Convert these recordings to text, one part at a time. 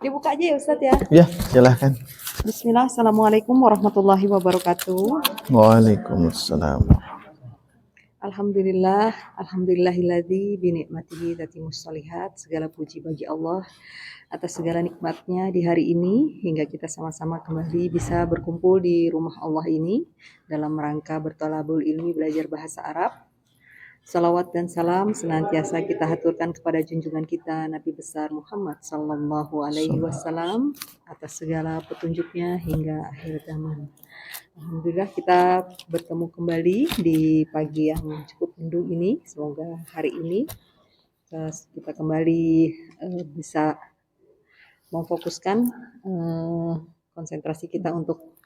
Dibuka aja ya Ustadz ya. Ya, silahkan. Bismillah, Assalamualaikum warahmatullahi wabarakatuh. Waalaikumsalam. Alhamdulillah, alhamdulillahilladzi binikmatihi tatimmus shalihat. Segala puji bagi Allah atas segala nikmatnya di hari ini hingga kita sama-sama kembali bisa berkumpul di rumah Allah ini dalam rangka bertolabul ilmi belajar bahasa Arab. Salawat dan salam senantiasa kita haturkan kepada junjungan kita Nabi besar Muhammad sallallahu alaihi wasallam atas segala petunjuknya hingga akhir zaman. Alhamdulillah kita bertemu kembali di pagi yang cukup mendung ini. Semoga hari ini kita kembali bisa memfokuskan konsentrasi kita untuk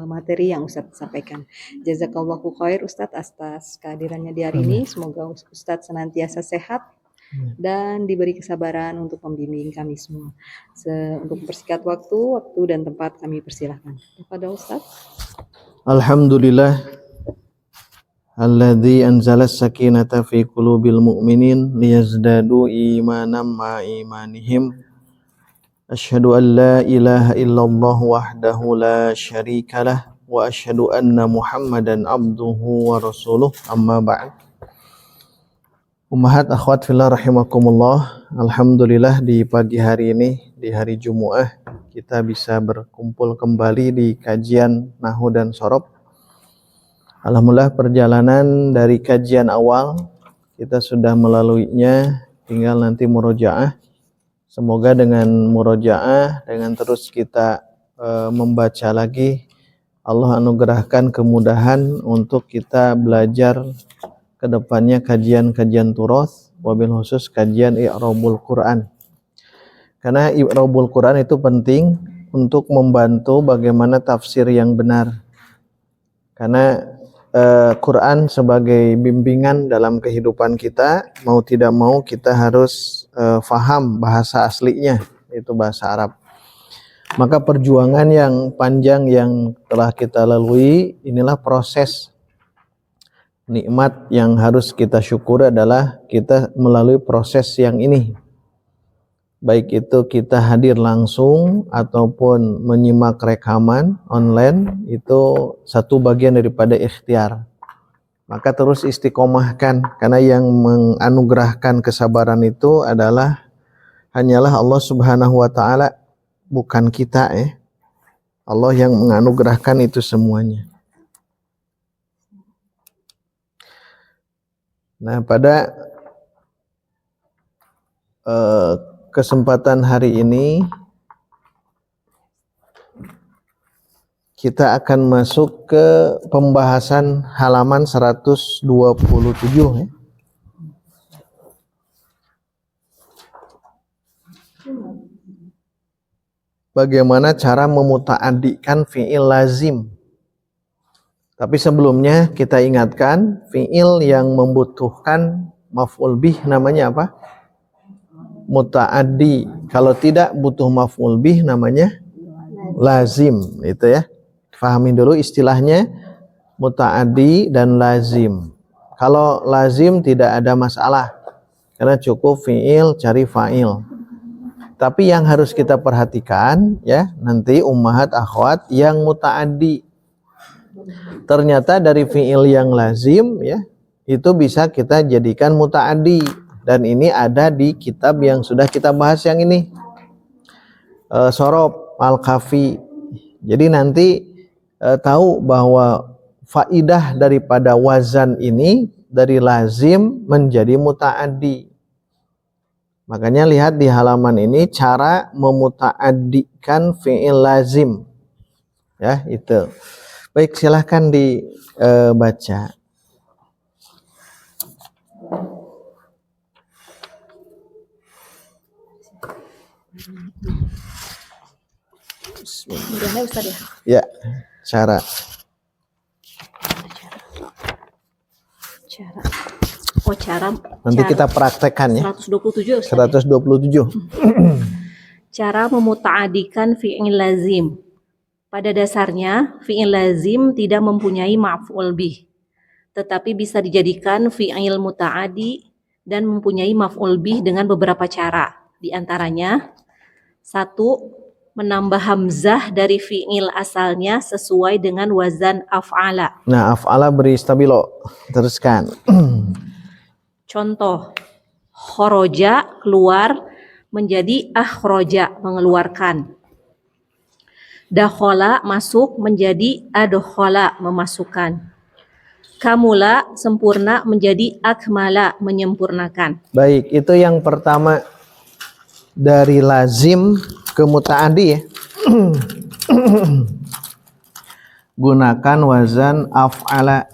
materi yang Ustadz sampaikan. Jazakallahu khair Ustadz atas kehadirannya di hari ini. Semoga Ustadz senantiasa sehat dan diberi kesabaran untuk membimbing kami semua. Untuk mempersingkat waktu dan tempat kami persilahkan. Kepada Ustadz. Alhamdulillah alladzi anzala as-sakinata fi qulubil mu'minin liyazdadu imanan ma imanihim. Asyhadu an la ilaha illallah wahdahu la syarikalah wa asyhadu anna Muhammadan abduhu wa rasuluh, amma ba'd. Ummahat akhwat fillah rahimakumullah. Alhamdulillah di pagi hari ini, di hari Jumu'ah, kita bisa berkumpul kembali di kajian Nahwu dan Shorob. Alhamdulillah perjalanan dari kajian awal kita sudah melaluinya, tinggal nanti murojaah. Semoga dengan murojaah, dengan terus kita membaca lagi, Allah anugerahkan kemudahan untuk kita belajar ke depannya kajian-kajian turas, wabil khusus kajian i'rabul Quran. Karena i'rabul Quran itu penting untuk membantu bagaimana tafsir yang benar. Karena Quran sebagai bimbingan dalam kehidupan kita, mau tidak mau kita harus faham bahasa aslinya, yaitu bahasa Arab. Maka perjuangan yang panjang yang telah kita lalui, inilah proses nikmat yang harus kita syukuri adalah kita melalui proses yang ini. Baik itu kita hadir langsung ataupun menyimak rekaman online, itu satu bagian daripada ikhtiar. Maka terus istiqomahkan, karena yang menganugerahkan kesabaran itu adalah hanyalah Allah Subhanahu wa taala, bukan kita ya. Allah yang menganugerahkan itu semuanya. Nah, pada kesempatan hari ini kita akan masuk ke pembahasan halaman 127 ya. Bagaimana cara memuta'addikan fi'il lazim. Tapi sebelumnya kita ingatkan fi'il yang membutuhkan maf'ul bih namanya apa? Muta'addi. Kalau tidak butuh maf'ul bih namanya lazim, itu ya. Fahami dulu istilahnya muta'addi dan lazim. Kalau lazim tidak ada masalah, karena cukup fi'il cari fa'il. Tapi yang harus kita perhatikan ya, nanti ummahat akhwat yang muta'addi. Ternyata dari fi'il yang lazim ya, itu bisa kita jadikan muta'addi. Dan ini ada di kitab yang sudah kita bahas yang ini, Shorob Al-Kafi. Jadi nanti tahu bahwa faidah daripada wazan ini dari lazim menjadi muta'addi. Makanya lihat di halaman ini cara memuta'addikan fi'il lazim. Ya, itu. Baik, silahkan dibaca. Mudah-mudahan Ustaz ya. Ya, cara. Nanti kita praktekkan ya. 127 Ustaz. 127. Cara memuta'adikan fi'il lazim. Pada dasarnya fi'il lazim tidak mempunyai maf'ul bih, tetapi bisa dijadikan fi'il muta'adi dan mempunyai maf'ul bih dengan beberapa cara. Di antaranya, 1. Menambah hamzah dari fi'il asalnya sesuai dengan wazan af'ala. Nah, af'ala beri stabilo. Teruskan. Contoh, khoroja keluar menjadi akhroja mengeluarkan. Dakhola masuk menjadi adkhola memasukkan. Kamula sempurna menjadi akmala menyempurnakan. Baik, itu yang pertama dari lazim ke muta'addi ya. Gunakan wazan af'ala.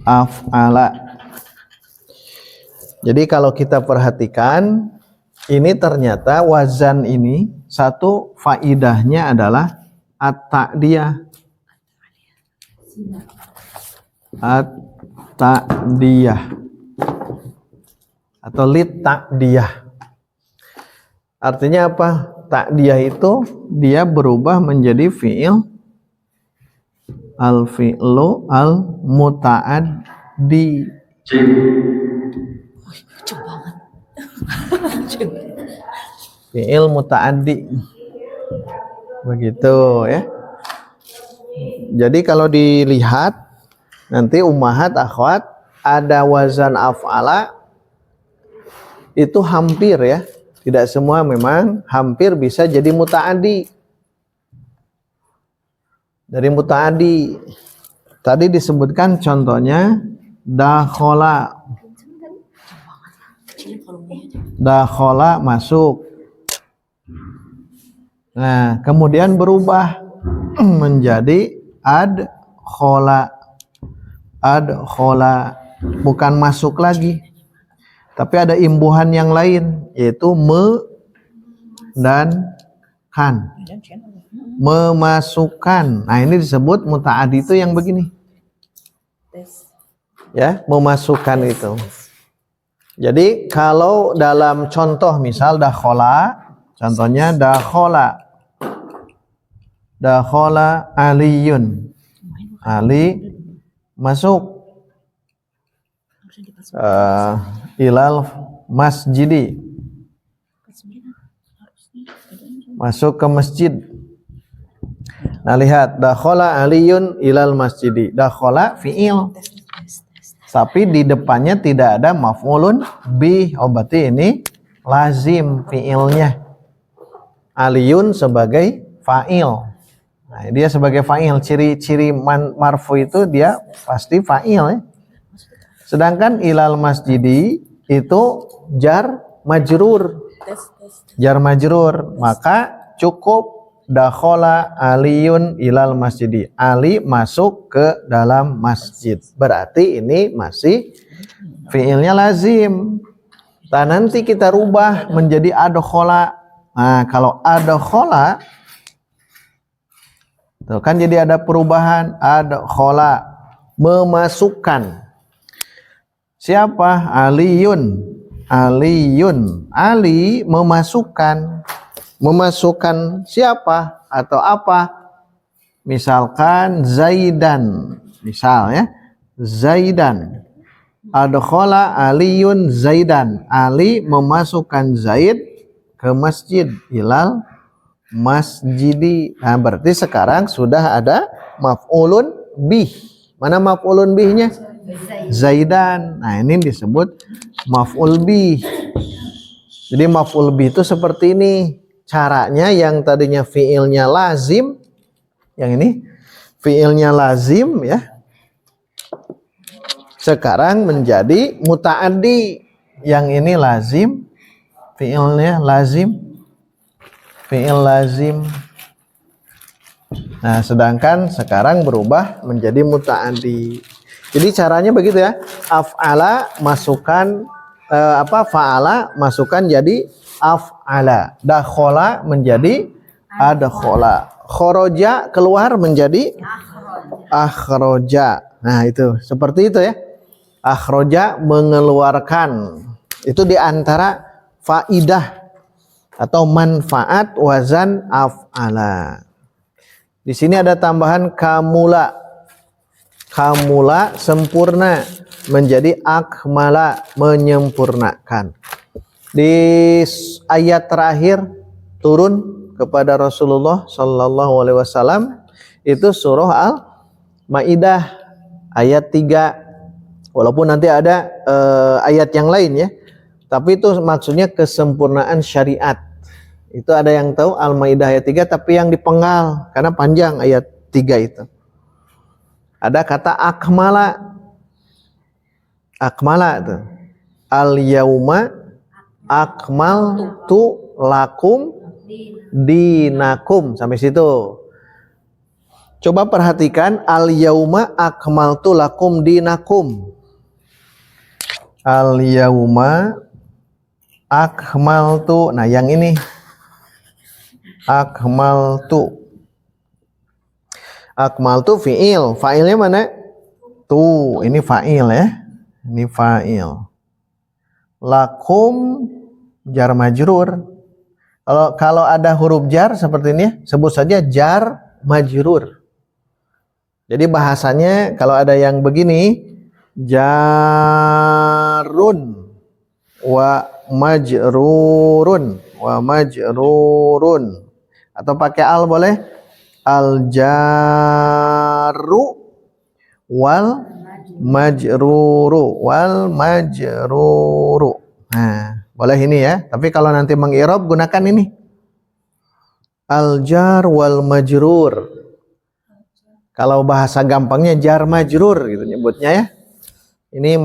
Af'ala. Jadi kalau kita perhatikan, ini ternyata wazan ini satu faidahnya adalah at-ta'diyah. At-ta'diyah atau lit-ta'diyah. Artinya apa? Ta'diyah itu dia berubah menjadi fi'il al-fi'lu al-muta'addi. Fi'il muta'addi. Begitu ya. Jadi kalau dilihat nanti ummahat akhwat ada wazan af'ala itu hampir ya. Tidak semua memang, hampir bisa jadi muta'addi. Dari muta'addi. Tadi disebutkan contohnya dakhola. Dakhola masuk. Nah, kemudian berubah menjadi adkhola. Adkhola, bukan masuk lagi, tapi ada imbuhan yang lain, yaitu me dan kan. Memasukkan. Nah, ini disebut muta'addi itu yang begini. Ya, memasukkan itu. Jadi kalau dalam contoh misal dakhola, contohnya dakhola. Dakhola aliyun. Ali masuk ilal masjidi. Masuk ke masjid. Nah, lihat dakhola aliyun ilal masjidi. Dakhola fi'il. Tapi di depannya tidak ada maf'ulun bih. Oh, berarti ini lazim fi'ilnya. Aliyun sebagai fa'il. Nah, dia sebagai fa'il. Ciri-ciri marfu itu dia pasti fa'il ya. Sedangkan ilal masjidi itu jar majrur. Jar majrur. Maka cukup dakhola aliyun ilal masjidi. Ali masuk ke dalam masjid. Berarti ini masih fi'ilnya lazim. Nah, nanti kita rubah menjadi adkhola. Nah, kalau adkhola tuh kan jadi ada perubahan. Adkhola memasukkan. Siapa? Aliyun. Aliyun. Ali memasukkan. Memasukkan siapa atau apa? Misalkan Zaidan. Misal ya. Zaidan. Adkhala Aliyun Zaidan. Ali memasukkan Zaid ke masjid. Ilal masjidi. Nah, berarti sekarang sudah ada maf'ulun bih. Mana maf'ulun bihnya? Zaidan. Nah, ini disebut maf'ul bih. Jadi maf'ul bih itu seperti ini. Caranya yang tadinya fi'ilnya lazim, yang ini fi'ilnya lazim ya, sekarang menjadi muta'addi. Yang ini lazim, fi'ilnya lazim, fi'il lazim. Nah, sedangkan sekarang berubah menjadi muta'addi. Jadi caranya begitu ya. Af'ala masukkan fa'ala masukkan jadi af'ala. Dakhola menjadi adkhola. Khoroja keluar menjadi akhroja. Nah, itu seperti itu ya. Akhroja mengeluarkan. Itu diantara faidah atau manfaat wazan af'ala. Di sini ada tambahan kamula. Kamula sempurna. menjadi akmala, menyempurnakan. Di ayat terakhir turun kepada Rasulullah Shallallahu Alaihi Wasallam itu surah Al-Maidah ayat 3. Walaupun nanti ada ayat yang lain ya, tapi itu maksudnya kesempurnaan syariat. Itu ada yang tahu Al-Maidah ayat 3, tapi yang dipenggal karena panjang ayat 3 itu. Ada kata akmala. Akmala itu. Al-yauma akmaltu lakum dinakum. Sampai situ. Coba perhatikan al-yauma akmaltu lakum dinakum. Al-yauma akmaltu. Nah, yang ini akmaltu. Akmaltu fi'il. Fa'ilnya mana? Tuh, ini fa'il ya. Ini fa'il. Lakum jar majrur. Kalau ada huruf jar seperti ini, sebut saja jar majrur. Jadi bahasanya kalau ada yang begini, jarun wa majrurun atau pakai al boleh, al jarru wal majruru. Nah, boleh ini ya. Tapi kalau nanti mengirob gunakan ini. Al jar wal majrur. Kalau bahasa gampangnya jar majrur gitu nyebutnya ya. Ini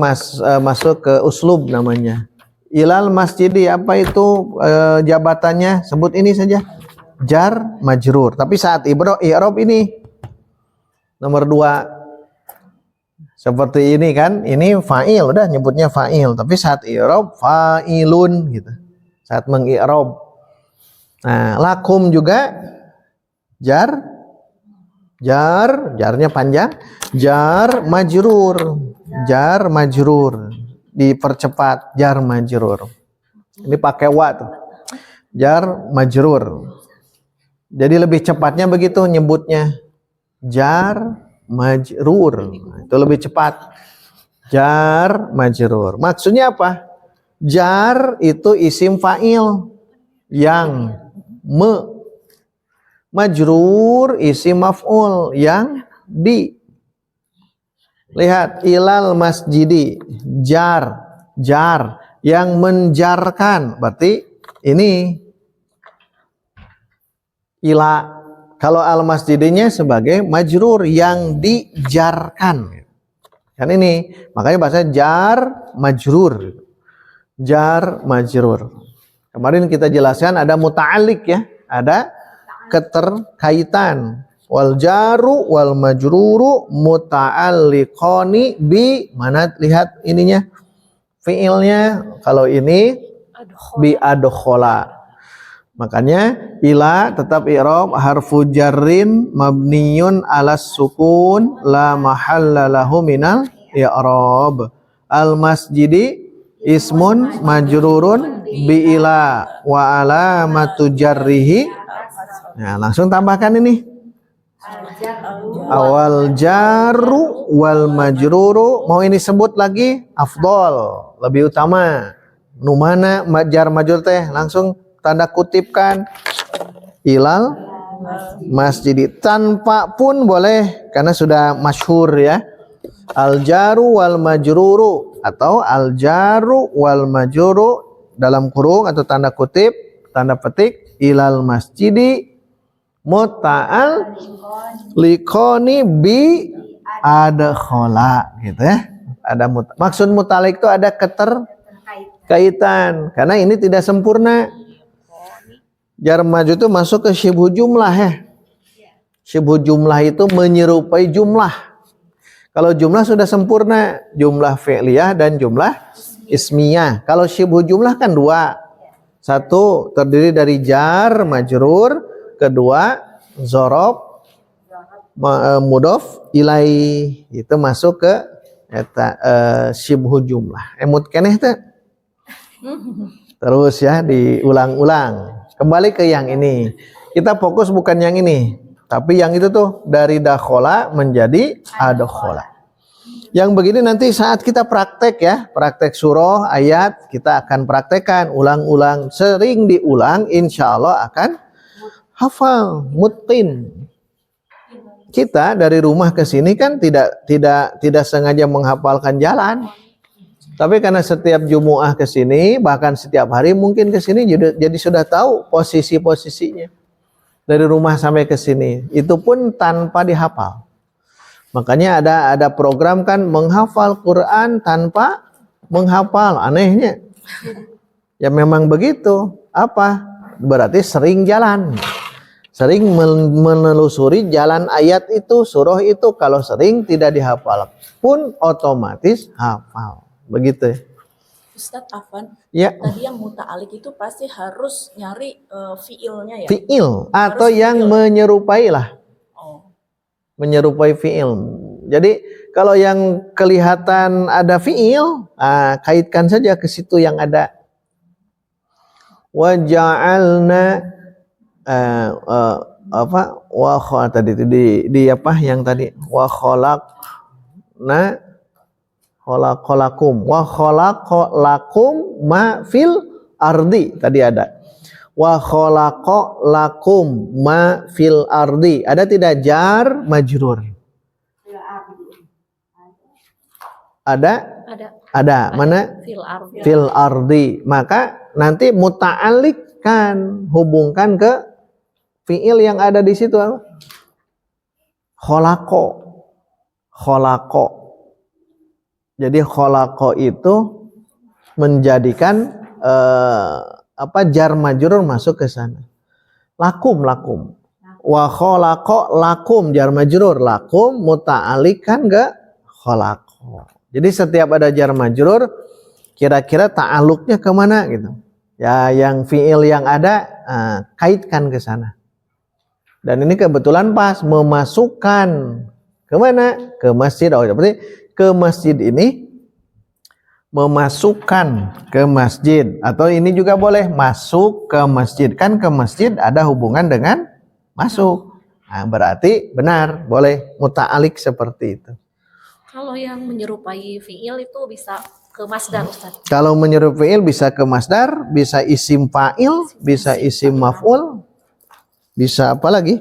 masuk ke uslub namanya. Ilal masjidi, apa itu jabatannya? Sebut ini saja. Jar majrur. Tapi saat i'rab ini nomor 2. Seperti ini kan, ini fa'il, udah nyebutnya fa'il. Tapi saat i'rab fa'ilun gitu. Saat mengi'rab. Nah, lakum juga jarnya panjang, jar majrur. Dipercepat, jar majrur. Ini pakai wa tuh. Jar majrur. Jadi lebih cepatnya begitu nyebutnya. Jar majrur. Itu lebih cepat. Jar majrur. Maksudnya apa? Jar itu isim fa'il yang majrur isim maf'ul yang di. Lihat ilal masjidi, jar yang menjarkan. Berarti ini ila. Kalau al masjidinya sebagai majrur yang dijarkan. Kan ini, makanya bahasa jar majrur. Jar majrur. Kemarin kita jelaskan ada muta'alliq ya, ada keterkaitan. Wal jaru wal majruru muta'alliqani bi, mana lihat ininya? Fiilnya kalau ini bi adkhala. Makanya ila tetap i'rab harfu jarrin mabniyun alas sukun la mahalla lahu minal i'rab. Al masjidi ismun majrurun bi ila wa alamatu jarrihi. Nah, langsung tambahkan ini. Awal jaru wal majruru, mau ini sebut lagi afdol, lebih utama. Nu mana jar majrur teh langsung tanda kutipkan ilal masjidi, tanpa pun boleh karena sudah masyhur ya. Al jaru wal majruru atau al jaru wal majruru dalam kurung atau tanda kutip, tanda petik ilal masjidi muta'al liqoni bi adkhala gitu ya. Ada maksud mutalik itu ada keterkaitan karena ini tidak sempurna. Jar majrur itu masuk ke syibhu jumlah ya. Syibhu jumlah itu menyerupai jumlah. Kalau jumlah sudah sempurna, jumlah fi'liyah dan jumlah ismiyah. Kalau syibhu jumlah kan 2. Satu terdiri dari jar majrur, kedua zorob mudhof ilai, itu masuk ke syibhu jumlah. Emut keneh teh. Terus ya diulang-ulang. Kembali ke yang ini. Kita fokus bukan yang ini, tapi yang itu tuh dari dakhola menjadi adkhola. Yang begini nanti saat kita praktek ya, praktek surah, ayat, kita akan praktekkan ulang-ulang, sering diulang, insya Allah akan hafal, mutqin. Kita dari rumah ke sini kan tidak sengaja menghafalkan jalan. Tapi karena setiap Jumu'ah ke sini, bahkan setiap hari mungkin ke sini jadi sudah tahu posisi-posisinya. Dari rumah sampai ke sini, itu pun tanpa dihafal. Makanya ada program kan menghafal Quran tanpa menghafal, anehnya. Ya memang begitu. Apa? Berarti sering jalan. Sering menelusuri jalan ayat itu, surah itu. Kalau sering tidak dihafal pun otomatis hafal. Begitu ya. Ustadz Afan, Ya. tadi yang muta'alik itu pasti harus nyari fiilnya ya? Fiil atau Harus yang fiil. menyerupai lah. Oh. Menyerupai fiil. Jadi kalau yang kelihatan ada fiil, kaitkan saja ke situ yang ada. Wa ja'alna tadi itu di apa yang tadi wa khalaqna khalaqalakum wa khalaqalakum ma fil ardi tadi ada. Wa khalaqalakum ma fil ardi. Ada tidak jar majrur? Ada. Mana? Fil ardi. Maka nanti muta'alliqkan, hubungkan ke fiil yang ada di situ. Khalaqa. Jadi khalaqa itu menjadikan jar majrur masuk ke sana. Lakum. Wa khalaqa lakum jar majrur, lakum muta'alliqkan ke khalaqa. Jadi setiap ada jar majrur, kira-kira ta'aluknya kemana gitu. Ya yang fiil yang ada, kaitkan ke sana. Dan ini kebetulan pas memasukkan kemana? Ke masjid. Berarti ke masjid ini memasukkan ke masjid. Atau ini juga boleh masuk ke masjid. Kan ke masjid ada hubungan dengan masuk. Nah, berarti benar, boleh muta'alik seperti itu. Kalau yang menyerupai fiil itu bisa ke masdar, Ustaz. Kalau menyerupai fiil bisa ke masdar, bisa isim fa'il, bisa isim maf'ul, bisa apa lagi?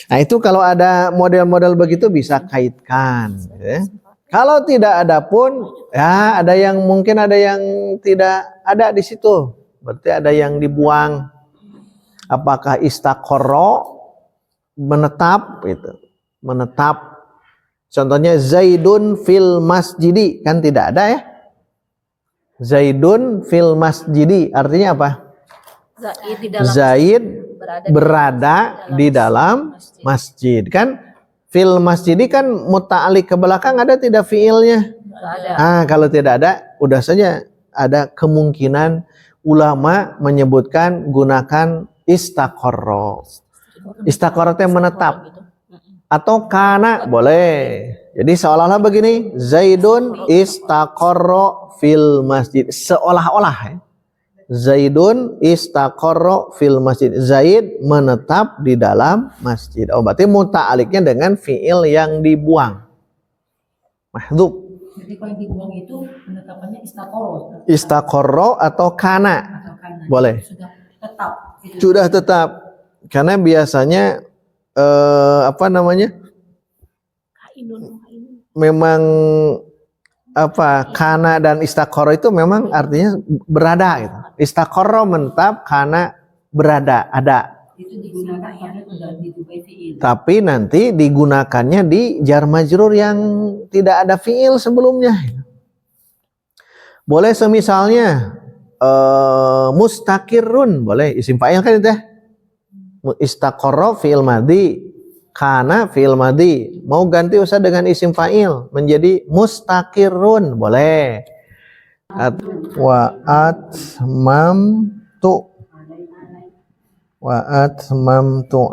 Nah itu kalau ada model-model begitu bisa kaitkan. Ya. Kalau tidak ada pun, ya ada yang mungkin ada yang tidak ada di situ. Berarti ada yang dibuang. Apakah istaqarra, menetap itu, menetap. Contohnya Zaidun fil masjidi, kan tidak ada ya. Zaidun fil masjidi artinya apa? Zaid berada di dalam masjid. Kan fil masjidi kan muta'alliq ke belakang, ada tidak fiilnya? Ada. Kalau tidak ada, udah saja ada kemungkinan ulama menyebutkan gunakan istaqarra. Istaqarra itu menetap. Atau kana boleh. Jadi seolah-olah begini, Zaidun istaqarra fil masjid. Seolah-olah ya. Zaidun istaqarra fil masjid. Zaid menetap di dalam masjid. Oh, berarti muta'aliknya dengan fiil yang dibuang. Mahdhuf. Jadi kalau yang dibuang itu penetapannya istaqarra. Istaqarra atau kana. Boleh. Sudah tetap. Sudah tetap. Karena biasanya memang kana dan istaqarra itu memang artinya berada gitu. Istaqarra menetap, kana berada, ada. Itu digunakan pada didubai fiil. Tapi nanti digunakannya di jar majrur yang tidak ada fiil sebelumnya. Boleh semisalnya mustaqirrun, boleh isim fa'il kan itu ya. Istaqarra fi'il madhi, kana fi'il madhi. Mau ganti usah dengan isim fa'il menjadi mustaqirrun, boleh. Wa atmamtu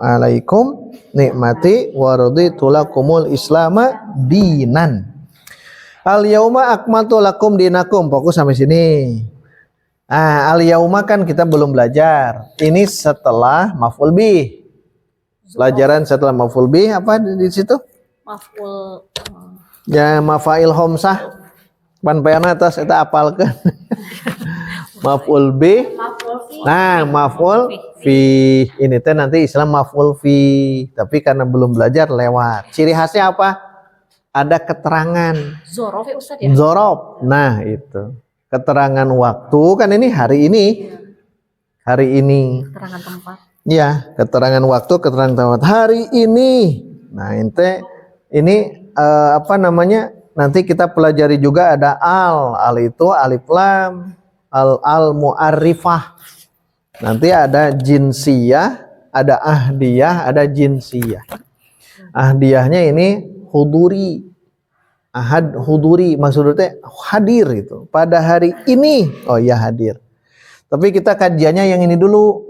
alaikum nikmati wa raditu lakumul islama dinan. Al yauma akmaltu lakum dinakum. Fokus sampai sini. Al yauma kan kita belum belajar. Ini setelah maf'ul bih. Pelajaran setelah maf'ul bih apa di situ? Maf'ul Ya mafail homsah pan payana atas eta apalkeun. Maf'ul bih. Nah, maf'ul fi. Ini teh nanti Islam maf'ul fi, tapi karena belum belajar lewat. Ciri khasnya apa? Ada keterangan. Zorof ya Ustaz ya? Zorob. Nah, itu. Keterangan waktu kan ini hari ini. Hari ini. Keterangan tempat. Ya, keterangan waktu, keterangan tempat. Hari ini. Nah, ini apa namanya? Nanti kita pelajari juga ada al. Al itu alif lam. Al mu'arrifah. Nanti ada jinsiyah, ada ahdiyah, ada jinsiyah. Ahdiyahnya ini huduri. Ahad huduri maksudnya hadir gitu. Pada hari ini, oh ya hadir. Tapi kita kajiannya yang ini dulu.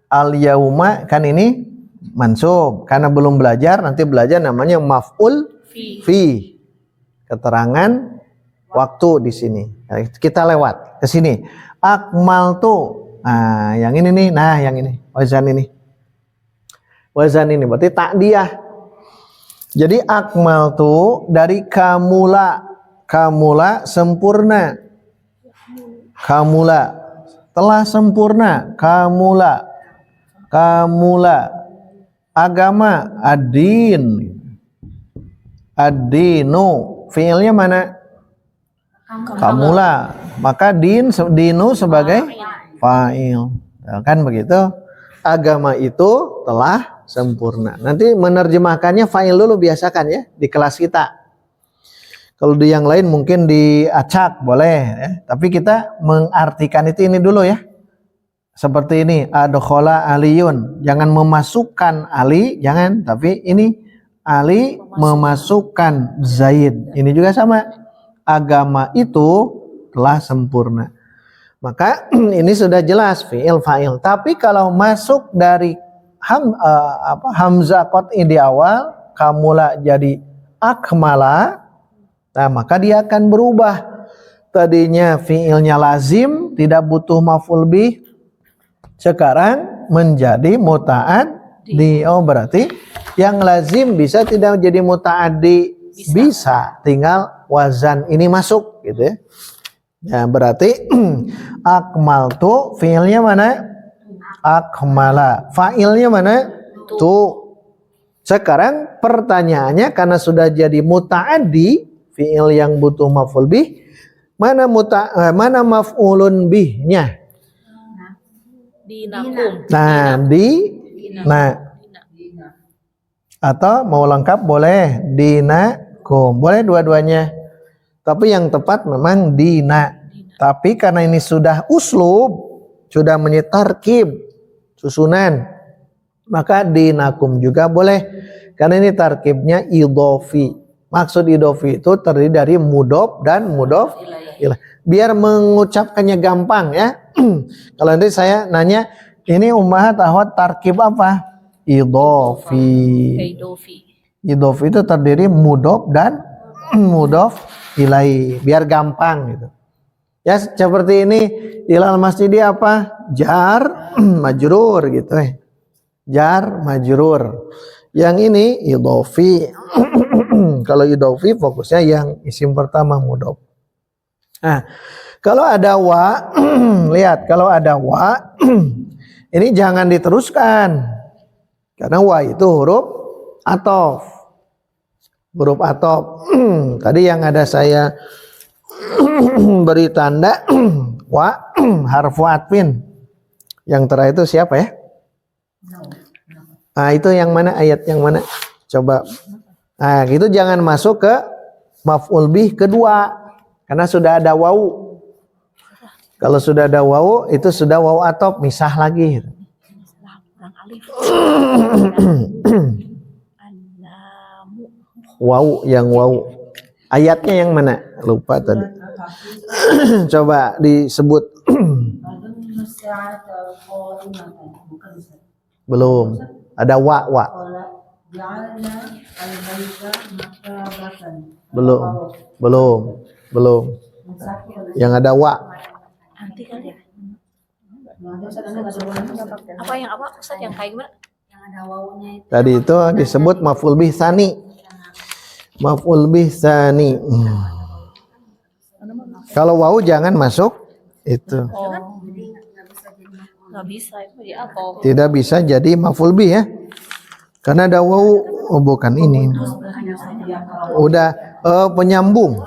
Al yauma kan ini mansub. Karena belum belajar, nanti belajar namanya maf'ul fi. Keterangan waktu di sini. Kita lewat ke sini. Akmaltu. Nah, yang ini nih. Nah, yang ini. Wazan ini. Wazan ini berarti takdiyah. Jadi akmaltu dari kamula. Kamula sempurna. Kamula telah sempurna. Kamula. Kamula agama ad-din. Ad-dinu fiilnya mana? Kamula. Maka dinu sebagai fa'il. Kan begitu? Agama itu telah sempurna. Nanti menerjemahkannya fa'il dulu biasakan ya di kelas kita. Kalau di yang lain mungkin diacak boleh ya. Tapi kita mengartikan itu ini dulu ya. Seperti ini, adkhala aliyun. Jangan memasukkan Ali, jangan. Tapi ini Ali memasukkan Zaid. Ini juga sama. Agama itu telah sempurna. Maka ini sudah jelas fi'il fa'il. Tapi kalau masuk dari hamzah qat'i di awal, kamula jadi akmala, nah maka dia akan berubah. Tadinya fi'ilnya lazim, tidak butuh maf'ul bih, sekarang menjadi muta'addi. Oh berarti yang lazim bisa tidak jadi muta'addi, bisa tinggal wazan ini masuk gitu ya. Ya berarti akmaltu fiilnya mana? Akmala. Fa'ilnya mana? Tu. Sekarang pertanyaannya karena sudah jadi muta'addi, fiil yang butuh maf'ul bih, mana maf'ulun bihnya? Dinakum. Nah, atau mau lengkap boleh dinakum. Boleh dua-duanya. Tapi yang tepat memang dina. Tapi karena ini sudah uslub, sudah menyetarkib, susunan, maka dinakum juga boleh. Karena ini tarkibnya idhofi. Maksud idhofi itu terdiri dari mudhof dan mudhof ilaih. Biar mengucapkannya gampang ya. Kalau nanti saya nanya, ini ummahat akhwat tarkib apa? Idhofi. Idhofi itu terdiri mudhof dan mudhof ilaih, biar gampang gitu. Ya seperti ini ilal masjidi apa? Jar majrur gitu Jar majrur. Yang ini idhofi. Kalau idhofi fokusnya yang isim pertama mudhof. Nah, kalau ada wa, lihat kalau ada wa ini jangan diteruskan. Karena wa itu huruf athof. Huruf athof. Tadi yang ada saya beri tanda wa harfu atfin. Yang terakhir itu siapa ya? Nah, itu yang mana? Ayat yang mana? Coba. Nah, itu jangan masuk ke maf'ul bih kedua karena sudah ada wau. Kalau sudah ada wau itu sudah wau athof, misah lagi. Wau yang wau. Ayatnya yang mana? Lupa tadi. Coba disebut. Belum. Ada wa. Belum. Yang ada wa. Nanti kali ya. Apa yang apa Ustaz yang kayak gimana? Yang ada wawunya itu. Tadi itu disebut maf'ul bih tsani. Maf'ul bih tsani. Kalau wawu jangan masuk itu. Oh, nggak bisa itu ya apa? Tidak bisa jadi maf'ul bih ya. Karena ada wawu, oh bukan ini. Udah penyambung.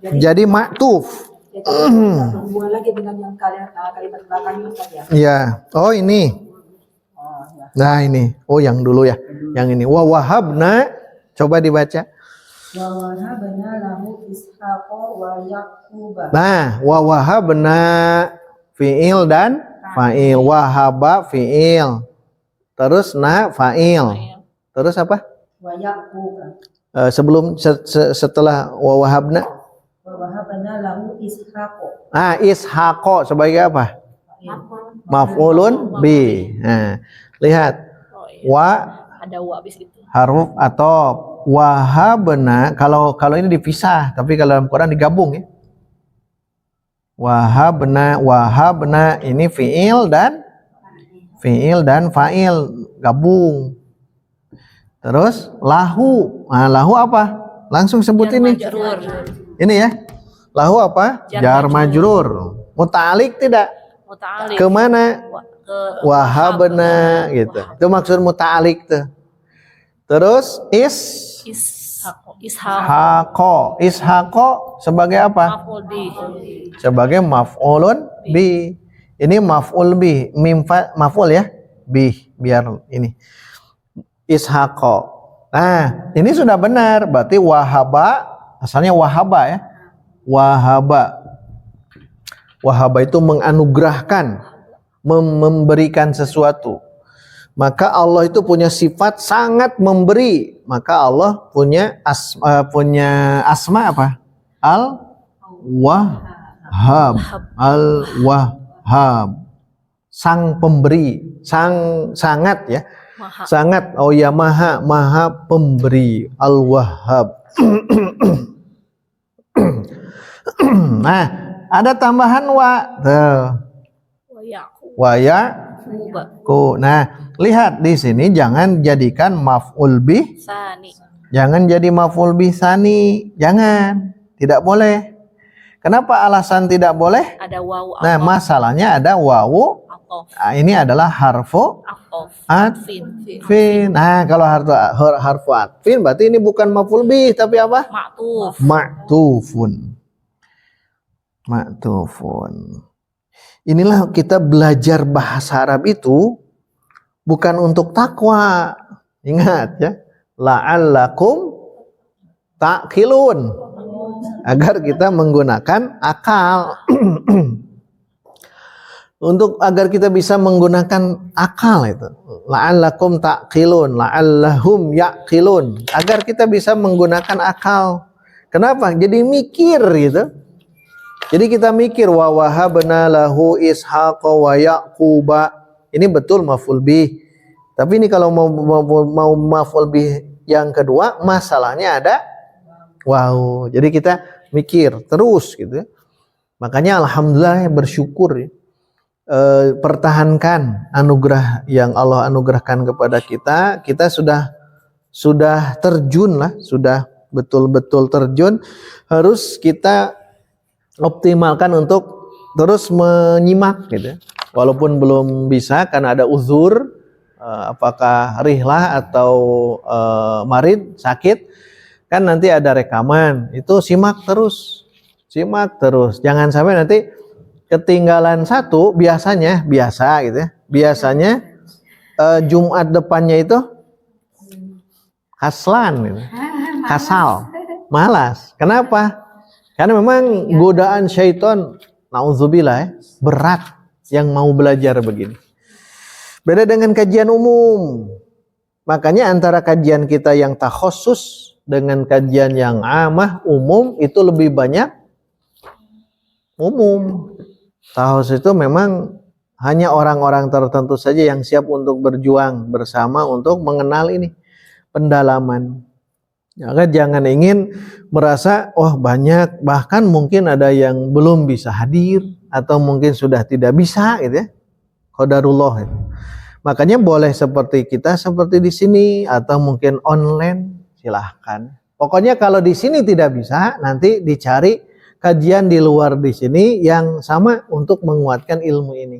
Jadi maktuf. Hubungan lagi dengan yang kalimat belakangnya Ustaz ya. Ya. Oh ini. Nah ini. Oh yang dulu ya. Yang ini. Wa wahabna. Coba dibaca. Wa wahabna lahu Ishaqa wa Yaquba. Nah, wa wahabna fi'il dan fa'il. Wahaba fi'il. Terus fa'il. Terus apa? Wa Yaquba. Setelah wa wahabna. Wa wahabna lahu Ishaqa. Ishaqo sebagai apa? Maf'ulun bi. Nah, lihat. Wa Ada wa habis itu. haruf atau wahabna, kalau ini dipisah, tapi kalau dalam Quran digabung ya. Wahabna ini fi'il dan fa'il gabung. Terus lahu. Nah, lahu apa? Langsung sebut ini. Ini ya. Lahu apa? Jar majrur. Muta'alik tidak? Muta'alik. Kemana? Wahabna gitu. Itu maksud muta'alik tuh. Terus Ishaqo sebagai apa? Maf'ul bih. Sebagai maf'ulun bi. Ini maf'ul bi, maf'ul ya. Bi biar ini. Ishaqo. Nah, ini sudah benar. Berarti wahaba asalnya wahaba ya. Wahaba itu menganugerahkan, memberikan sesuatu. Maka Allah itu punya sifat sangat memberi. Maka Allah punya asma apa? Al-Wahhab. Al-Wahhab. Sang pemberi, sangat ya. Maha. Sangat, oh ya maha pemberi. Al-Wahhab. Nah, ada tambahan wa. Wa ya'ku. Nah, lihat di sini jangan jadikan maf'ul bih Sani. Jangan jadi maf'ul bih tsani. Jangan. Tidak boleh. Kenapa alasan tidak boleh? Ada wawu. Nah, masalahnya ada wawu. Nah, ini adalah harfu atfin. Nah, kalau harfu atfin berarti ini bukan maf'ul bih tapi apa? Maktufun. Inilah kita belajar bahasa Arab itu bukan untuk takwa. Ingat ya. La'allakum ta'qilun. Agar kita menggunakan akal. Agar kita bisa menggunakan akal itu. La'allakum ta'qilun, la'allahum ya'qilun. Agar kita bisa menggunakan akal. Kenapa? Jadi mikir gitu. Jadi kita mikir wa wahabna lahu Ishaqa wa Yaquba. Ini betul maf'ul bih. Tapi ini kalau mau maf'ul bih yang kedua, masalahnya ada wow. Jadi kita mikir terus gitu ya. Makanya alhamdulillah bersyukur ya. Pertahankan anugerah yang Allah anugerahkan kepada kita. Kita sudah terjun lah, sudah betul-betul terjun. Harus kita optimalkan untuk terus menyimak gitu. Walaupun belum bisa karena ada uzur, apakah rihlah atau marid, sakit, kan nanti ada rekaman. Itu simak terus. Jangan sampai nanti ketinggalan satu. Biasa gitu ya. Biasanya Jumat depannya itu kaslan gitu. Kasal, malas. Kenapa? Karena memang godaan syaitan, na'udzubillah ya, berat yang mau belajar begini. Beda dengan kajian umum. Makanya antara kajian kita yang takhusus dengan kajian yang amah, umum, itu lebih banyak umum. Takhusus itu memang hanya orang-orang tertentu saja yang siap untuk berjuang bersama untuk mengenal ini, pendalaman. Maka jangan ingin merasa banyak, bahkan mungkin ada yang belum bisa hadir atau mungkin sudah tidak bisa gitu ya. Qadarullah gitu. Makanya boleh seperti kita seperti di sini atau mungkin online, silahkan. Pokoknya kalau di sini tidak bisa, nanti dicari kajian di luar di sini yang sama untuk menguatkan ilmu ini.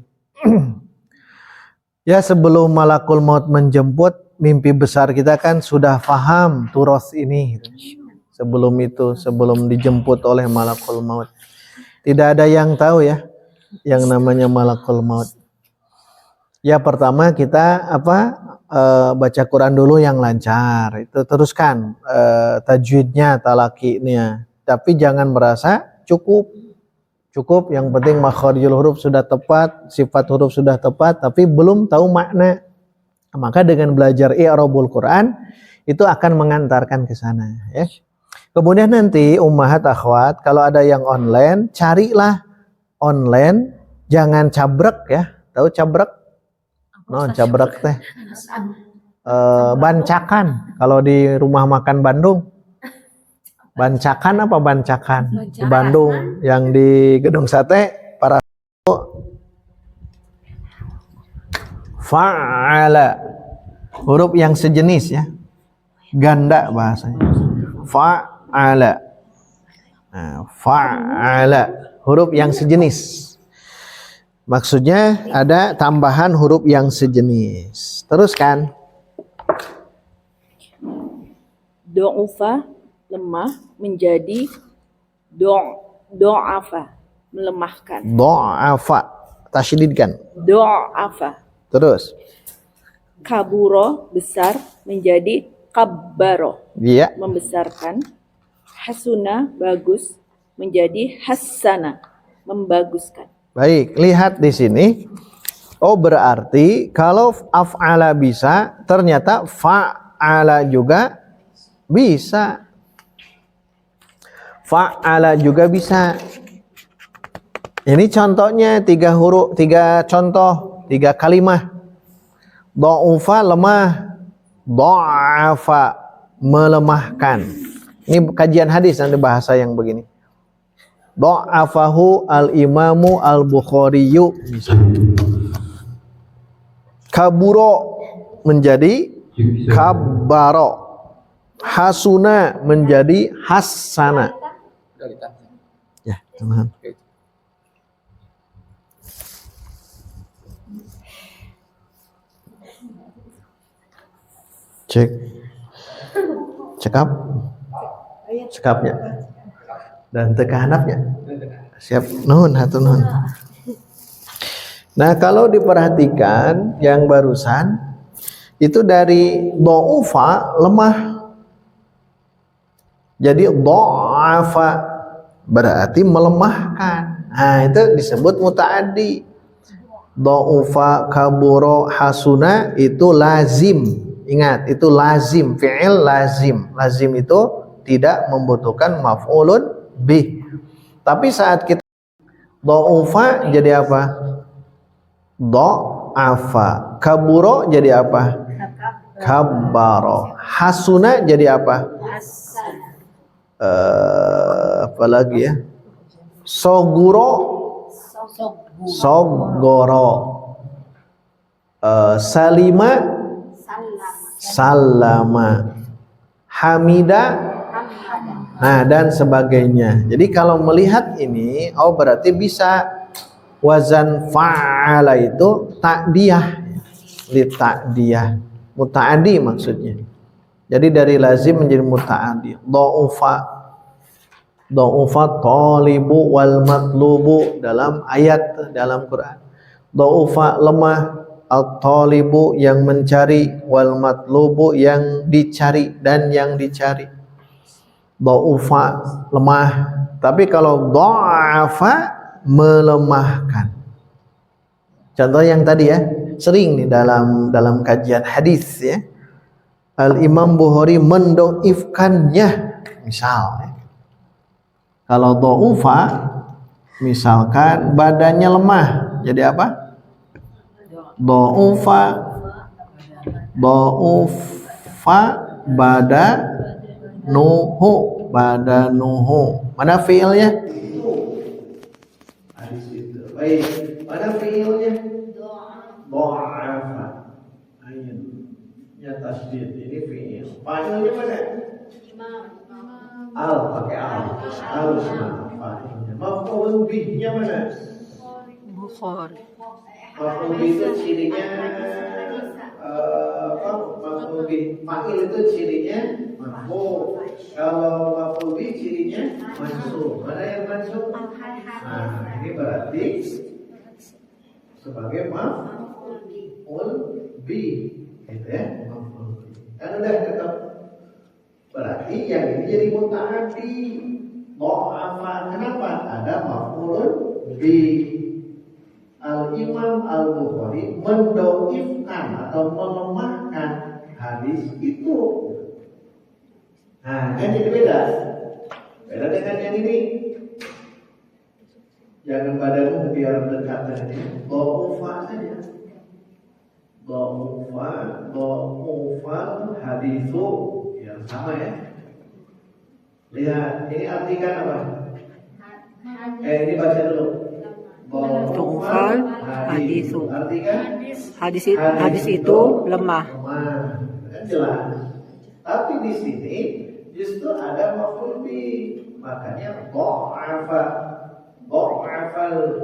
Ya, sebelum malakul maut menjemput, mimpi besar kita kan sudah paham turos ini. Sebelum itu, sebelum dijemput oleh malakul maut. Tidak ada yang tahu ya, yang namanya malakul maut. Ya, pertama kita baca Quran dulu yang lancar. Itu teruskan tajwidnya, talaqinya. Tapi jangan merasa cukup. Yang penting makharijul huruf sudah tepat, sifat huruf sudah tepat, tapi belum tahu makna. Maka dengan belajar i'rabul Quran itu akan mengantarkan ke sana, ya. Kemudian nanti ummahat akhwat, kalau ada yang online, carilah online, jangan cabrek ya. Tahu cabrek? No, cabrek teh. Bancakan kalau di rumah makan Bandung. Bancakan apa bancakan? Di Bandung yang di Gedung Sate para fa'ala, huruf yang sejenis ya, ganda bahasanya. Fa'ala. Nah, fa'ala, huruf yang sejenis. Maksudnya ada tambahan huruf yang sejenis. Teruskan. Do'ufa, lemah, menjadi do'afa, melemahkan. Do'afa, tasydidkan. Do'afa. Terus. Kaburo, besar, menjadi kabbaro, Iya. membesarkan. Hasuna, bagus, menjadi hassana, membaguskan. Baik, lihat di sini. Oh, berarti kalau af'ala bisa, ternyata fa'ala juga bisa. Fa'ala juga bisa. Ini contohnya 3 huruf, 3 contoh, 3 kalimah. Do'ufa, lemah. Do'afa, melemahkan. Ini kajian hadis nanti bahasa yang begini. Do'afahu al-imamu al-bukhariyu. Kaburo menjadi kabbaro. Hasuna menjadi hassana. Ya, teman. Cekapnya dan tekahanapnya siap nun hatun nun. Nah, kalau diperhatikan yang barusan itu dari do'ufa, lemah, jadi do'afa berarti melemahkan. Nah, itu disebut muta'addi. Do'ufa, kaburo, hasuna itu lazim. Ingat, itu lazim, fi'il lazim. Lazim itu tidak membutuhkan maf'ulun bih. Tapi saat kita do'ufa jadi apa? Do'afa. Kaburo jadi apa? Kabbaro. Hasuna jadi apa? Apa lagi ya? Soguro, sogoro. Salima, salama. Hamida, nah dan sebagainya. Jadi kalau melihat ini, oh berarti bisa wazan fa'ala itu ta'diyah, li ta'diyah, muta'addi maksudnya. Jadi dari lazim menjadi muta'addi. Do'ufa talibu wal matlubu dalam ayat dalam Quran. Do'ufa lemah, at-talibu yang mencari, wal matlubu yang dicari dan yang dicari. Do'ufa lemah, tapi kalau do'afa melemahkan. Contoh yang tadi ya, sering nih dalam kajian hadis ya. Al-Imam Bukhari mendoifkannya, misal ya. Kalau do'ufa misalkan badannya lemah, jadi apa? Do'ufa badanuhu. Mana fiilnya? Hadis itu. Baik, mana fiilnya? Do'afa. Ayin. Ya tasdid, ini fiil. Fa'ilnya mana? Al pakai al. Harus fa'ilnya. Maf'ul bihnya mana? Bukhari. Maf'ul bih itu cirinya maf'ul bih fa'il itu cirinya marfu. Kalau maf'ul bih cirinya mansub. Mana yang mansub? Nah, ini berarti sebagai maf'ul bih, gitu ya, maf'ul bih. Kan udah ketemu. Berarti yang ini jadi muta'addi. Dha'afa. Kenapa? Ada maf'ul bih. Al-Imam Al-Bukhari mendoifkan atau melemahkan hadis itu. Nah, kan jadi beda. Beda dengan yang ini. Jangan badanmu biar dekat dengan ini. Dha'ufa saja. Dha'ufa hadisu. Ya, sama ya. Lihat, ini artikan apa? Ini baca dulu. Dha'ufal hadisu. Artinya Hadis itu lemah. Kan jelas. Tapi di sini justru ada maf'ul bih. Makanya dha'afal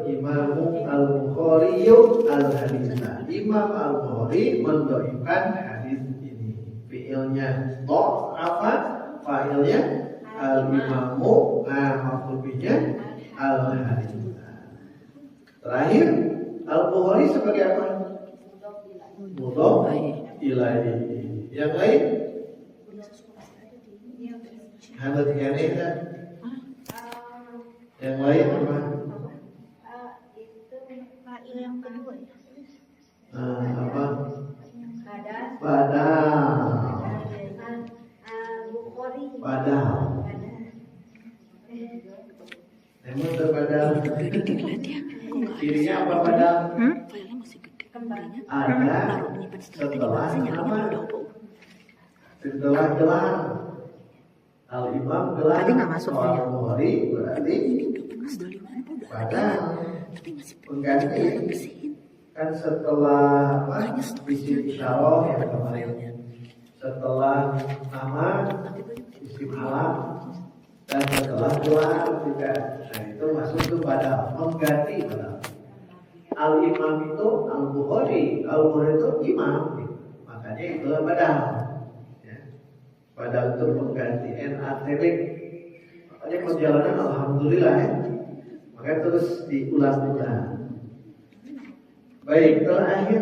Imam Al-Bukhari al-haditsa. Imam Al-Bukhari mendhaifkan hadis ini. Fi'ilnya dha'afa, fa'ilnya al-imamu, maf'ul bihnya al-haditsa. Terakhir, Al-Bukhari sebagai apa? Mudhof ilaihi. Yang lain? Ada tiga nih kan? Yang lain apa? Itu fa'il yang kedua ya. Apa? Pada Padahal. Bukhari. Padahal. Emang terpadahal. Cirinya apa padahal? Ada setelah nama. Setelah gelar. Al-Imam gelar. Tadi nggak masuk ya? Al-Bukhari berarti padahal pengganti. Kan setelah apa? Isim isyarah yang kemarin. Setelah nama isim alam dan setelah gelar juga. Nah itu masuk ke padahal, mengganti padahal. Al-Imam itu Al-Bukhari itu imam, makanya itulah padahal. Ya. Padahal itu mengganti NATB. Makanya perjalanan alhamdulillah ya. Makanya terus diulang-ulang. Baik, terakhir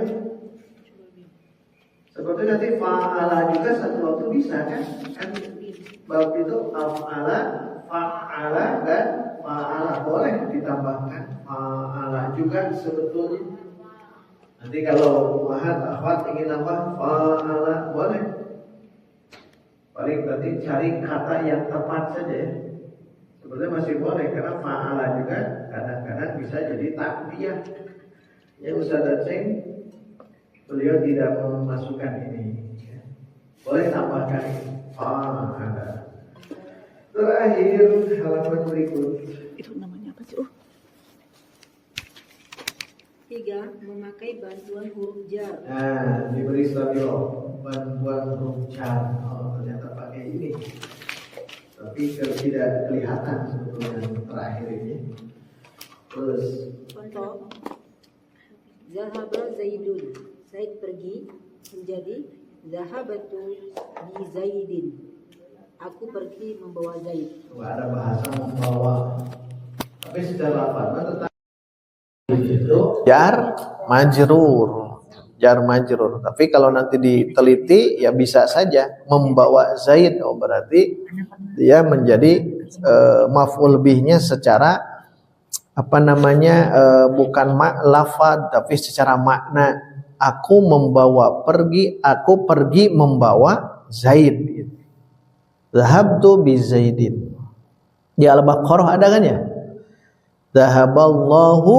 seperti nanti fa'ala juga satu waktu bisa kan bab itu af'ala, fa'ala dan fa'ala boleh ditambahkan fa'ala juga sebetulnya. Nanti kalau mahat akhwat ingin nambah fa'ala boleh. Paling nanti cari kata yang tepat saja ya. Sebetulnya masih boleh karena fa'ala juga kadang-kadang bisa jadi takbiyah. Ya Ustaz Aceng beliau tidak memasukkan ini ya. Boleh tambahkan fa'ala. Terakhir halaman berikut. Itu namanya apa sih? 3. Memakai bantuan huruf jar. Nah, diberi stabilo bantuan huruf jar. Oh, ternyata pakai ini. Tapi tidak kelihatan sebetulnya yang terakhir ini. Terus Contoh. Zahaba Zaidun. Zaid pergi menjadi Zahabatu bi Zaidin. Aku pergi membawa Zaid. ada bahasa membawa. Tapi secara lafaz tetap itu jar majrur. Tapi kalau nanti diteliti ya bisa saja membawa Zaid. Oh berarti dia menjadi maf'ul bihnya secara apa namanya bukan lafaz tapi secara makna. Aku pergi membawa Zaid. Zahabtu bi Zaidin. Di Al-Baqarah ada kan ya? Zahaballahu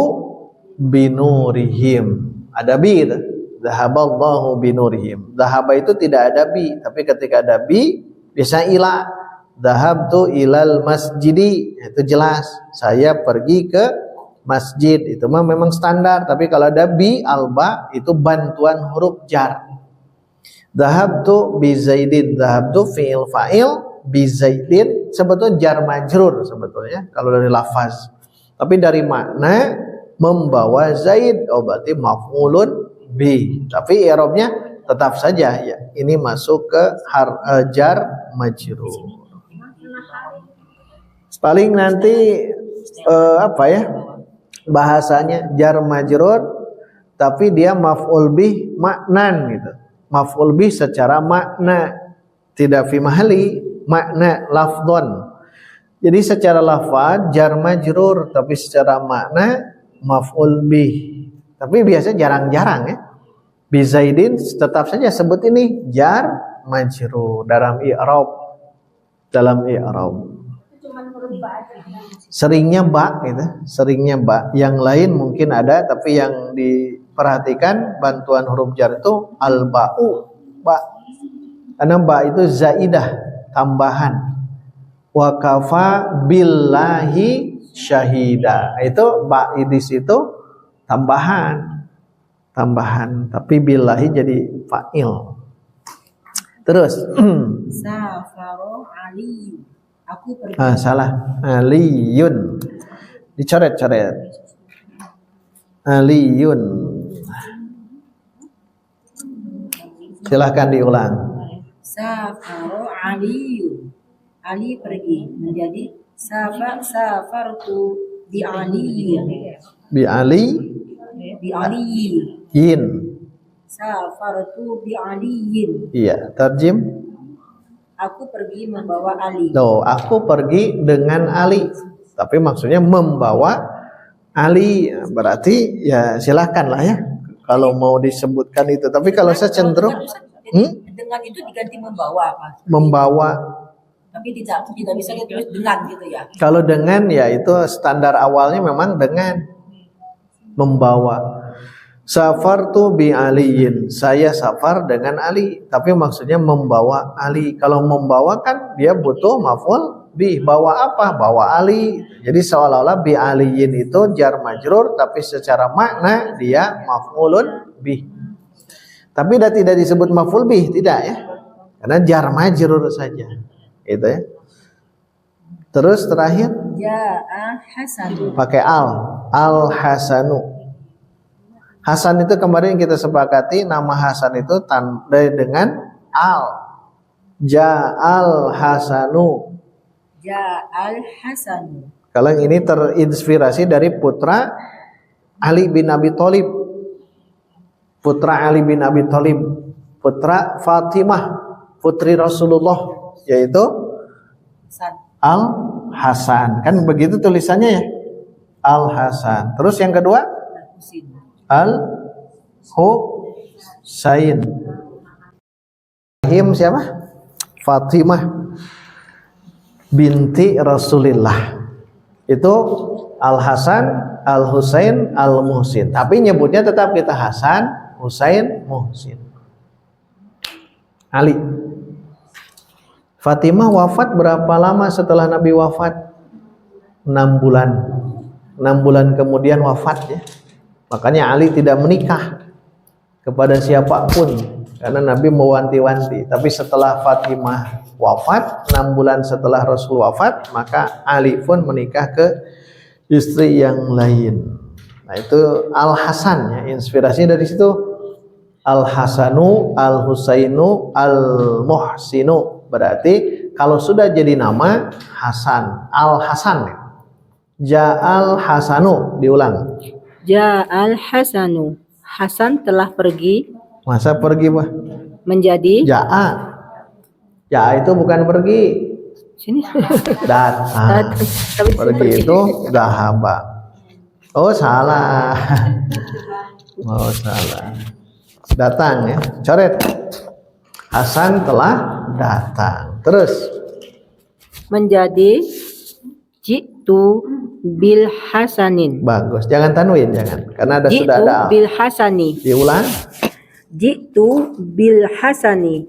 binurihim. Ada bi itu. Zahaballahu binurihim. Zahaba itu tidak ada bi, tapi ketika ada bi biasanya ila. Zahabtu ilal masjidi. Itu jelas. Saya pergi ke masjid. Itu mah memang standar, tapi kalau ada bi alba itu bantuan huruf jar. Zahabtu bi Zaidin. Zahabtu fi'il fa'il bi Zaidin sebetulnya jar majrur sebetulnya kalau dari lafaz. Tapi dari makna membawa Zaid, oh berarti maf'ulun bi. Tapi i'rabnya tetap saja ya. Ini masuk ke jar majrur. Paling nanti apa ya? Bahasanya jar majrur tapi dia maf'ul bih maknan gitu. Maf'ul bih secara makna, tidak fi mahali, makna lafdhon. Jadi secara lafaz jar majrur tapi secara makna maf'ul bih. Tapi biasanya jarang-jarang ya. Bi Zaidin tetap saja sebut ini jar majrur dalam i'rab. Dalam i'rab. Seringnya ba gitu, seringnya ba. Yang lain mungkin ada tapi yang diperhatikan bantuan huruf jar itu al-ba'u, ba. Karena ba itu zaidah, tambahan. Wa kafa billahi syahida. Itu ba di situ tambahan. Tapi billahi jadi fa'il. Terus Safaro Ali. Aku pergi. salah. Aliyun. Dicoret-coret. Aliyun. Silahkan diulang. Safaro Aliyu. Ali pergi menjadi safartu bi Ali. Bi Ali Bi Ali. yin. Safartu bi aliyin. Iya, tarjim. Aku pergi membawa Ali. Loh, aku pergi dengan Ali. Tapi maksudnya membawa Ali. Berarti ya silahkan lah ya. Kalau mau disebutkan itu. Tapi kalau saya cenderung Dengan itu diganti membawa apa? membawa. Tapi tidak bisa ditulis dengan gitu ya. Kalau dengan ya itu standar awalnya memang dengan membawa. Safartu bi aliyin. Saya safar dengan Ali. Tapi maksudnya membawa Ali. Kalau membawa kan dia butuh maf'ul bi. Bawa apa? Bawa Ali. Jadi seolah-olah bi aliyin itu jar majrur. Tapi secara makna dia maf'ulun bi. Tapi tidak disebut maf'ul bih, tidak ya. Karena jar majrur saja. Itu ya. Terus terakhir Ja'a Hasan. pakai al hasanu. Hasan itu kemarin kita sepakati nama Hasan itu tanda dengan al. Ja'al hasanu. Ja'al Hasan. Kalau ini terinspirasi dari putra Ali bin Abi Thalib. Putra Ali bin Abi Thalib, putra Fatimah, putri Rasulullah, yaitu Al Hasan. Kan begitu tulisannya ya? Al Hasan. Terus yang kedua Al Husain. Siapa? Fatimah binti Rasulillah. Itu Al Hasan, Al Husain, Al Muhsin. Tapi nyebutnya tetap kita Hasan, Husain, Muhsin. Ali. Fatimah wafat berapa lama setelah Nabi wafat? 6 bulan. 6 bulan kemudian wafat ya. Makanya Ali tidak menikah kepada siapapun karena Nabi mewanti-wanti. Tapi setelah Fatimah wafat, 6 bulan setelah Rasul wafat, maka Ali pun menikah ke istri yang lain. Nah itu Al Hasan ya, inspirasinya dari situ. Al Hasanu, Al Husainu, Al Muhsinu. Berarti kalau sudah jadi nama Hasan, Al Hasan. Ja'al Hasanu, diulang. Ja'al Hasanu. Hasan telah pergi. Masa pergi, Bah? Menjadi. Ja'a. Ja'a itu bukan pergi. Sini. Datang. Pergi itu dahaba. Oh, salah. Oh, salah. Datang ya. Coret. Hasan telah datang. Terus. Menjadi. Jitu bil hasanin. Bagus. Jangan tanwin, jangan. Karena Jitu sudah ada. bil hasani. Diulang. Jitu bil hasani.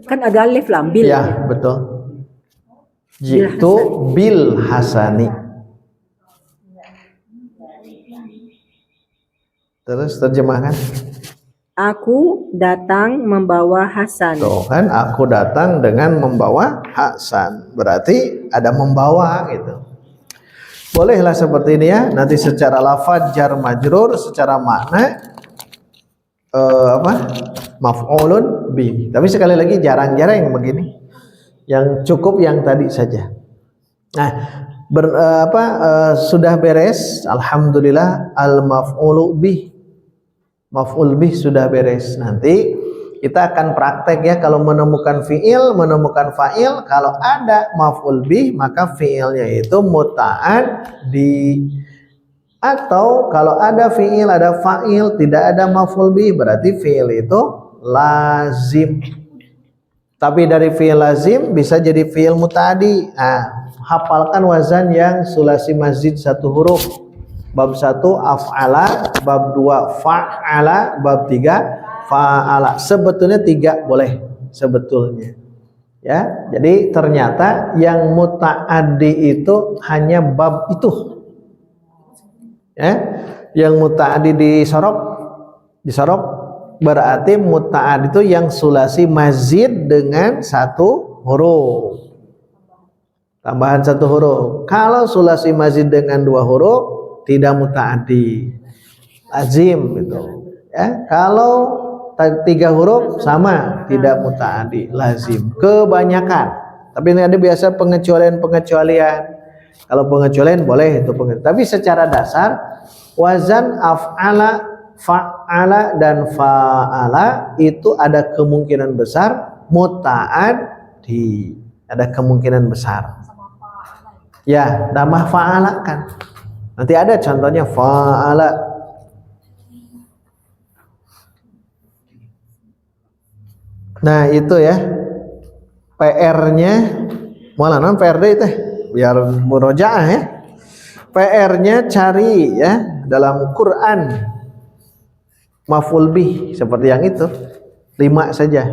Kan ada alif lam bil. Ya, betul. Jitu bil hasani. Terus terjemahkan. Aku datang membawa Hasan. Tuh kan, aku datang dengan membawa Hasan. Berarti ada membawa gitu. Bolehlah seperti ini ya. Nanti secara lafaz jar majrur, secara makna maf'ulun bi. Tapi sekali lagi jarang-jarang yang begini. Yang cukup yang tadi saja. Nah, sudah beres. Alhamdulillah al maf'ulu bih. Maf'ul bih sudah beres. Nanti kita akan praktek ya, kalau menemukan fi'il, menemukan fa'il, kalau ada maf'ul bih maka fi'ilnya itu muta'addi. Atau kalau ada fi'il, ada fa'il, tidak ada maf'ul bih, berarti fi'il itu lazim. Tapi dari fi'il lazim bisa jadi fi'il muta'addi. Nah, hafalkan wazan yang sulasi mazid satu huruf. Bab 1 af'ala, bab 2 fa'ala, bab 3 fa'ala. Sebetulnya 3 boleh sebetulnya. Ya, jadi ternyata yang muta'addi itu hanya bab itu. Ya, yang muta'addi disorob berarti muta'addi itu yang sulasi mazid dengan satu huruf. Tambahan satu huruf. Kalau sulasi mazid dengan 2 huruf tidak muta'addi, lazim gitu ya. Kalau 3 huruf sama, tidak muta'addi, lazim. Kebanyakan. Tapi ini ada biasa pengecualian. Kalau pengecualian boleh itu pengecualian. Tapi secara dasar wazan af'ala, fa'ala dan fa'ala itu ada kemungkinan besar muta'addi. Ada kemungkinan besar. Ya, tambah fa'ala kan. Nanti ada contohnya fa'ala. Nah itu ya PR-nya, malah non PR deh teh, biar murojaah ya. PR-nya cari ya dalam Quran maf'ul bih seperti yang itu 5 saja,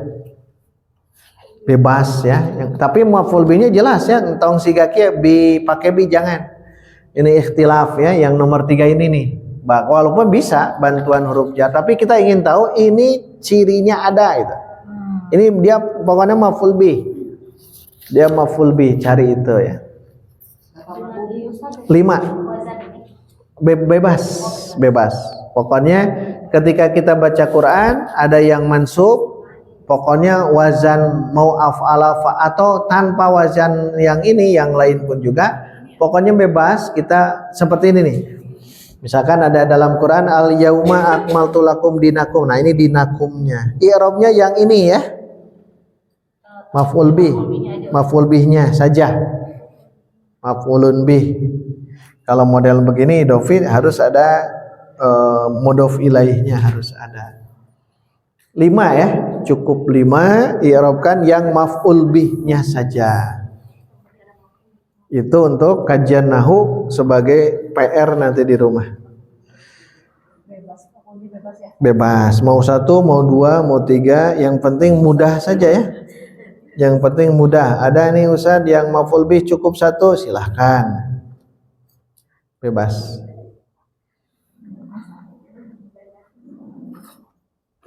bebas ya. Tapi maf'ul bihnya jelas ya, tong sigaki bi pakai bi jangan. Ini ikhtilaf ya, yang nomor 3 ini nih. Walaupun bisa bantuan huruf jar, tapi kita ingin tahu ini cirinya ada itu. Ini dia pokoknya maf'ul bih. Dia maf'ul bih, cari itu ya. 5. Bebas. Pokoknya ketika kita baca Quran ada yang mansub, pokoknya wazan mau af'ala atau tanpa wazan yang ini, yang lain pun juga. Pokoknya bebas, kita seperti ini nih. Misalkan ada dalam Quran al yauma akmaltu lakum dinakum. Nah, ini dinakumnya. I'rabnya yang ini ya. Maf'ul bih. Maf'ul bihnya saja. Maf'ulun bih. Kalau model begini idhofi harus ada mudhof ilaihnya harus ada. 5 ya, cukup 5 i'rabkan yang maf'ul bihnya saja. Itu untuk kajian nahu sebagai PR nanti di rumah. Bebas, mau 1, mau 2, mau 3, yang penting mudah saja ya. Yang penting mudah. Ada nih Ustaz yang maf'ul bih cukup 1, silahkan. Bebas.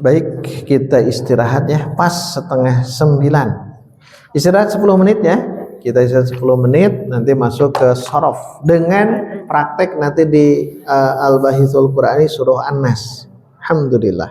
Baik, kita istirahat ya. Pas setengah 9. Istirahat 10 menit ya. Kita istirahat 10 menit, nanti masuk ke sorof dengan praktek nanti di Al-Bahithul Qur'ani surah An-Nas. Alhamdulillah.